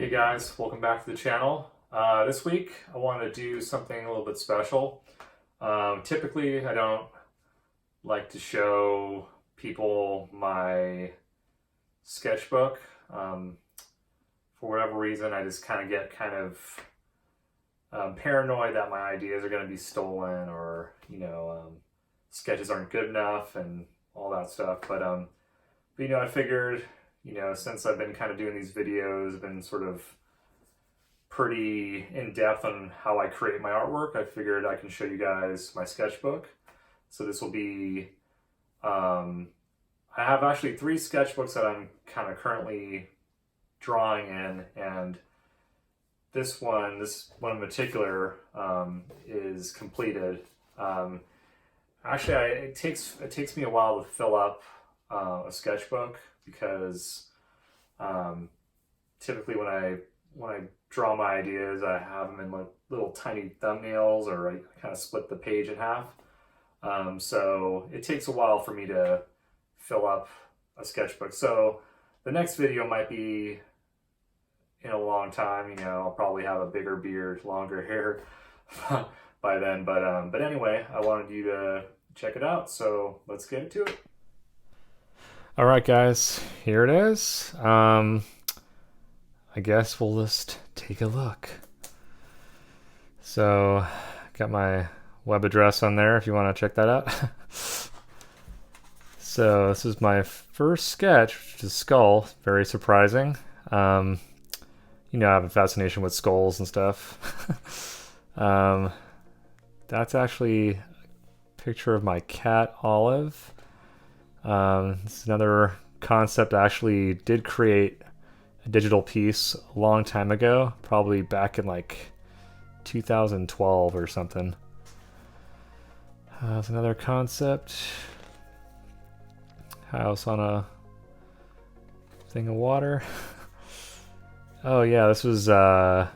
Hey guys, welcome back to the channel. This week I want to do something a little bit special. Typically I don't like to show people my sketchbook. For whatever reason I just kind of get paranoid that my ideas are going to be stolen, or sketches aren't good enough and all that stuff. But I figured, since I've been kind of doing these videos, I've been sort of pretty in depth on how I create my artwork, I figured I can show you guys my sketchbook. So this will be, I have actually 3 sketchbooks that I'm kind of currently drawing in, and this one in particular is completed. Actually, it takes me a while to fill up a sketchbook, because typically when I draw my ideas, I have them in like little tiny thumbnails, or I kind of split the page in half. So it takes a while for me to fill up a sketchbook. So the next video might be in a long time. I'll probably have a bigger beard, longer hair by then. But anyway, I wanted you to check it out. So let's get into it. All right, guys, here it is. I guess we'll just take a look. So, got my web address on there if you want to check that out. So, this is my first sketch, which is skull. Very surprising. I have a fascination with skulls and stuff. That's actually a picture of my cat, Olive. This is another concept. I actually did create a digital piece a long time ago, probably back in like 2012 or something. That's another concept. House on a thing of water. Oh yeah, this was, I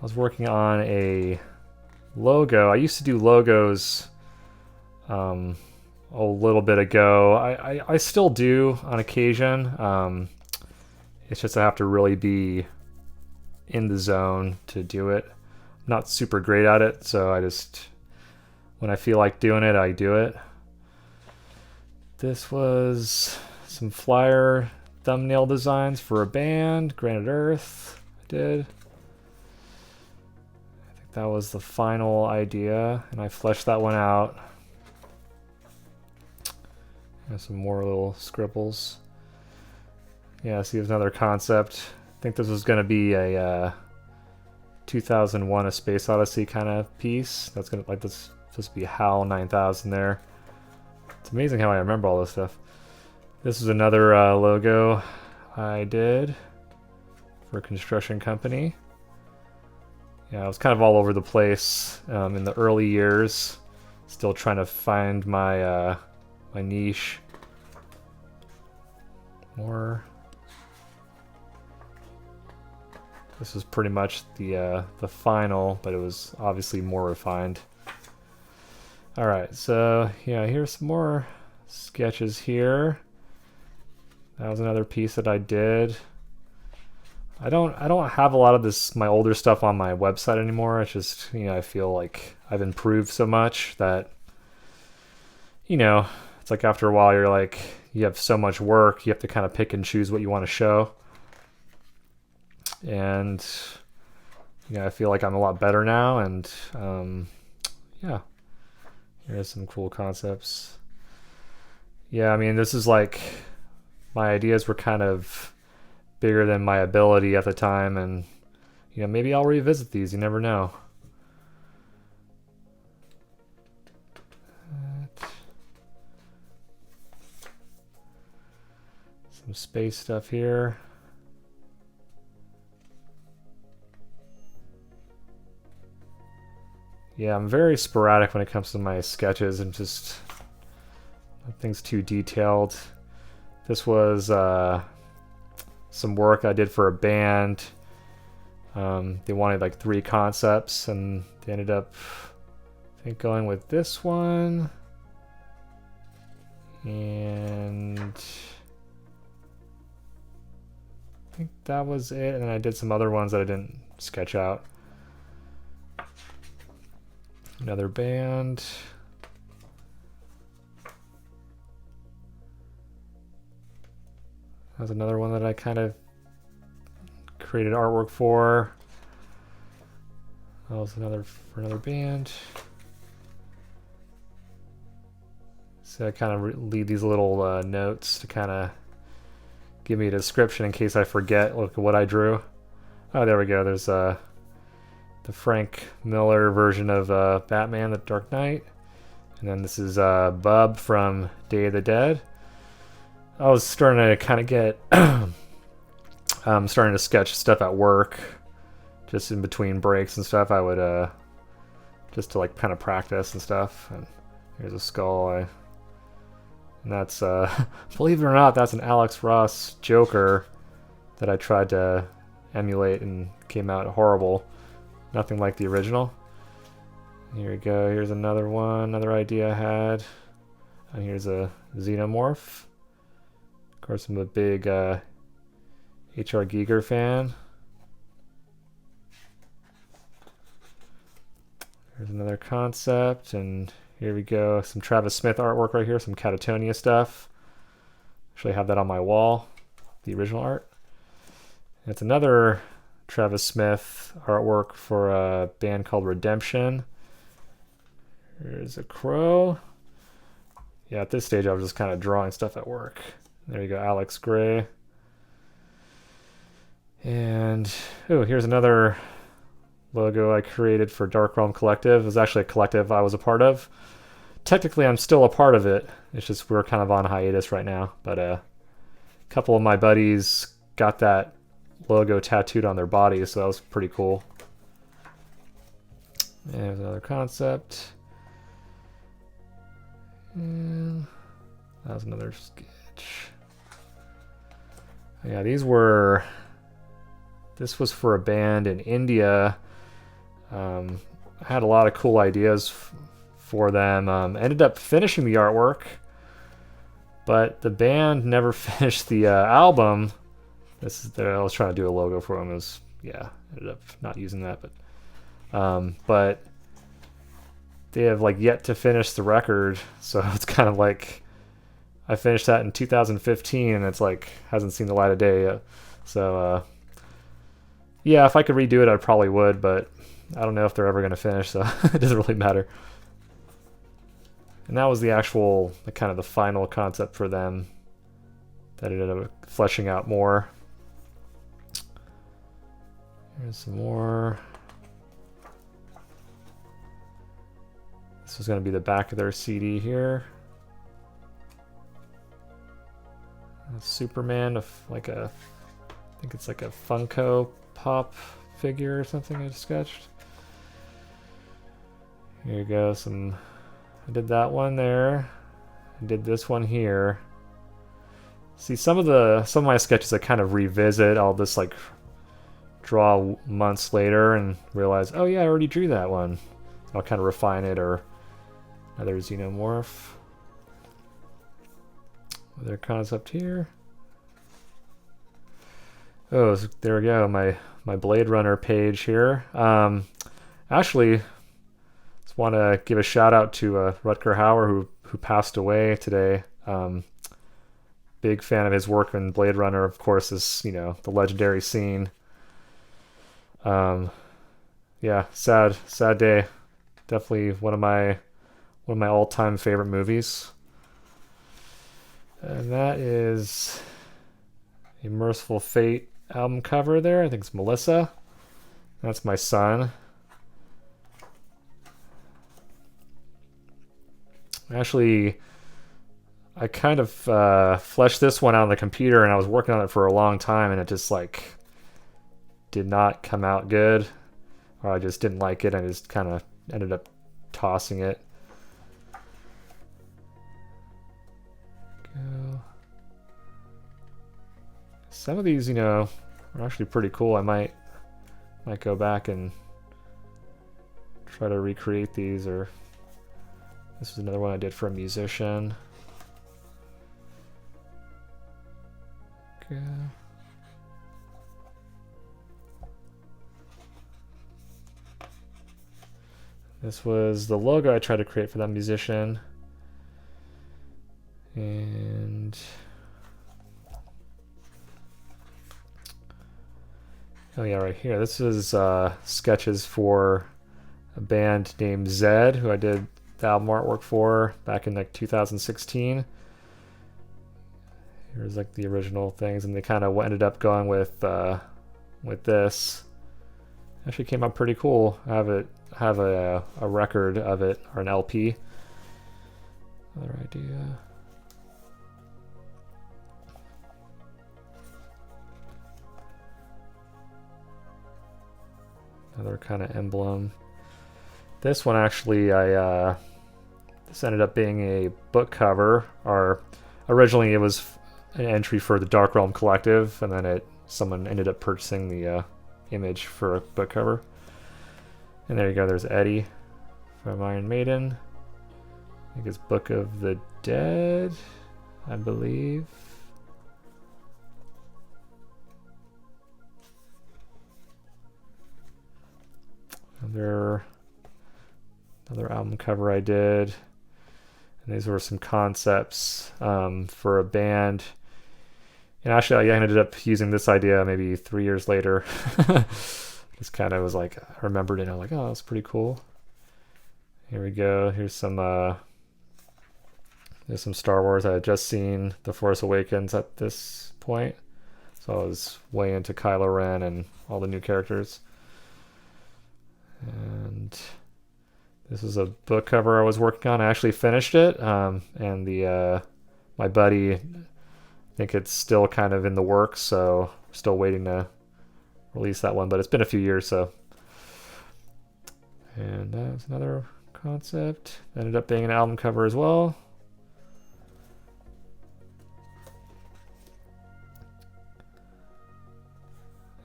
was working on a logo. I used to do logos, a little bit ago. I still do on occasion. It's just I have to really be in the zone to do it. I'm not super great at it, so I just, when I feel like doing it, I do it. This was some flyer thumbnail designs for a band, Granite Earth. I did. I think that was the final idea, and I fleshed that one out. And some more little scribbles. Yeah, see, there's another concept. I think this was going to be a 2001: A Space Odyssey kind of piece. That's going to, like, this supposed to be HAL 9000 there. It's amazing how I remember all this stuff. This is another logo I did for a construction company. Yeah, I was kind of all over the place in the early years. Still trying to find my my niche. More. This was pretty much the final, but it was obviously more refined. All right, so yeah, here's some more sketches here. That was another piece that I did. I don't have a lot of this, my older stuff, on my website anymore. It's just, I feel like I've improved so much that, it's like after a while you're like, you have so much work, you have to kind of pick and choose what you want to show. And, I feel like I'm a lot better now, and yeah, here's some cool concepts. Yeah, I mean, this is like, my ideas were kind of bigger than my ability at the time, and, maybe I'll revisit these, you never know. Some space stuff here. Yeah, I'm very sporadic when it comes to my sketches, and just nothing's too detailed. This was some work I did for a band. They wanted like 3 concepts, and they ended up, I think, going with this one. And I think that was it, and then I did some other ones that I didn't sketch out. Another band. That was another one that I kind of created artwork for. That was another for another band. So I kind of leave these little notes to kind of give me a description in case I forget what I drew. Oh, there we go. There's the Frank Miller version of Batman: The Dark Knight. And then this is Bub from Day of the Dead. I was starting to kind of get... I'm starting to sketch stuff at work. Just in between breaks and stuff, I would... just to like kind of practice and stuff. And here's a skull. And that's... believe it or not, that's an Alex Ross Joker that I tried to emulate and came out horrible. Nothing like the original. Here we go. Here's another one, another idea I had. And here's a xenomorph. Of course, I'm a big H.R. Giger fan. Here's another concept, and here we go. Some Travis Smith artwork right here, some Catatonia stuff. Actually, I have that on my wall, the original art. And it's another Travis Smith artwork for a band called Redemption. Here's a crow. Yeah, at this stage I was just kind of drawing stuff at work. There you go, Alex Gray. And, oh, here's another logo I created for Dark Realm Collective. It was actually a collective I was a part of. Technically, I'm still a part of it. It's just we're kind of on hiatus right now. But a couple of my buddies got that logo tattooed on their bodies, so that was pretty cool. And there's another concept. And that was another sketch. Yeah, this was for a band in India. I had a lot of cool ideas for them. Ended up finishing the artwork, but the band never finished the album. I was trying to do a logo for them. Ended up not using that, but they have like yet to finish the record, so it's kind of like I finished that in 2015, and it's like hasn't seen the light of day yet. So yeah, if I could redo it, I probably would, but I don't know if they're ever going to finish, so it doesn't really matter. And that was the actual, kind of the final concept for them that ended up fleshing out more. Here's some more. This was going to be the back of their CD here. Superman, I think it's like a Funko Pop figure or something I sketched. Here you go, I did that one there. I did this one here. See, some of my sketches I kind of revisit. I'll just like draw months later and realize, oh yeah, I already drew that one. I'll kind of refine it. Or another xenomorph. Another concept here. Oh, there we go. My Blade Runner page here. Actually, just want to give a shout out to Rutger Hauer who passed away today. Big fan of his work in Blade Runner. Of course, is the legendary scene. Yeah, sad day. Definitely one of my all-time favorite movies. And that is a Merciful Fate album cover there. I think it's Melissa. That's my son. Actually, I kind of fleshed this one out on the computer, and I was working on it for a long time, and it just did not come out good, or I just didn't like it. I just kind of ended up tossing it. Go. Some of these, are actually pretty cool. I might go back and try to recreate these. Or this is another one I did for a musician. Go. This was the logo I tried to create for that musician. And oh yeah, right here. This is sketches for a band named Zed, who I did the album artwork for back in like 2016. Here's like the original things, and they kind of ended up going with this. Actually came out pretty cool. I have a record of it, or an LP. Another idea. Another kind of emblem. This one actually, this ended up being a book cover, or originally it was an entry for the Dark Realm Collective, and then someone ended up purchasing the image for a book cover. And there you go, there's Eddie from Iron Maiden. I think it's Book of the Dead, I believe. Another album cover I did. And these were some concepts for a band. And actually, I ended up using this idea maybe 3 years later. Just kind of was like, I remembered it, and I'm like, oh, that's pretty cool. Here we go. Here's some Star Wars. I had just seen The Force Awakens at this point, so I was way into Kylo Ren and all the new characters. And this is a book cover I was working on. I actually finished it, and my buddy, I think it's still kind of in the works, so still waiting to release that one, but it's been a few years, so. And that was another concept. Ended up being an album cover as well.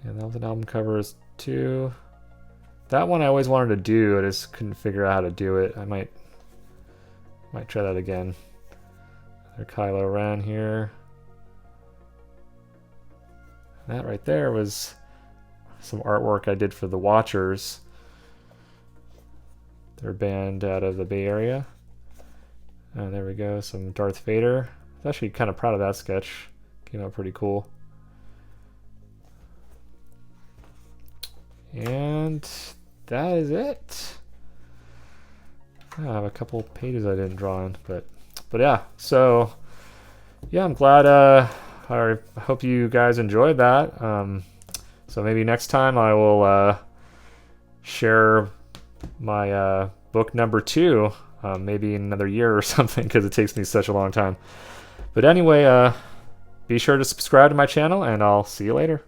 And that was an album cover too. That one I always wanted to do, I just couldn't figure out how to do it. I might try that again. Another Kylo Ren here. That right there was some artwork I did for the Watchers. They're a band out of the Bay Area. And there we go, some Darth Vader. I was actually kind of proud of that sketch. Came out pretty cool. And that is it. I have a couple pages I didn't draw in, but yeah. So yeah, I'm glad. I hope you guys enjoyed that. So maybe next time I will share my book number 2, maybe in another year or something, because it takes me such a long time. But anyway, be sure to subscribe to my channel, and I'll see you later.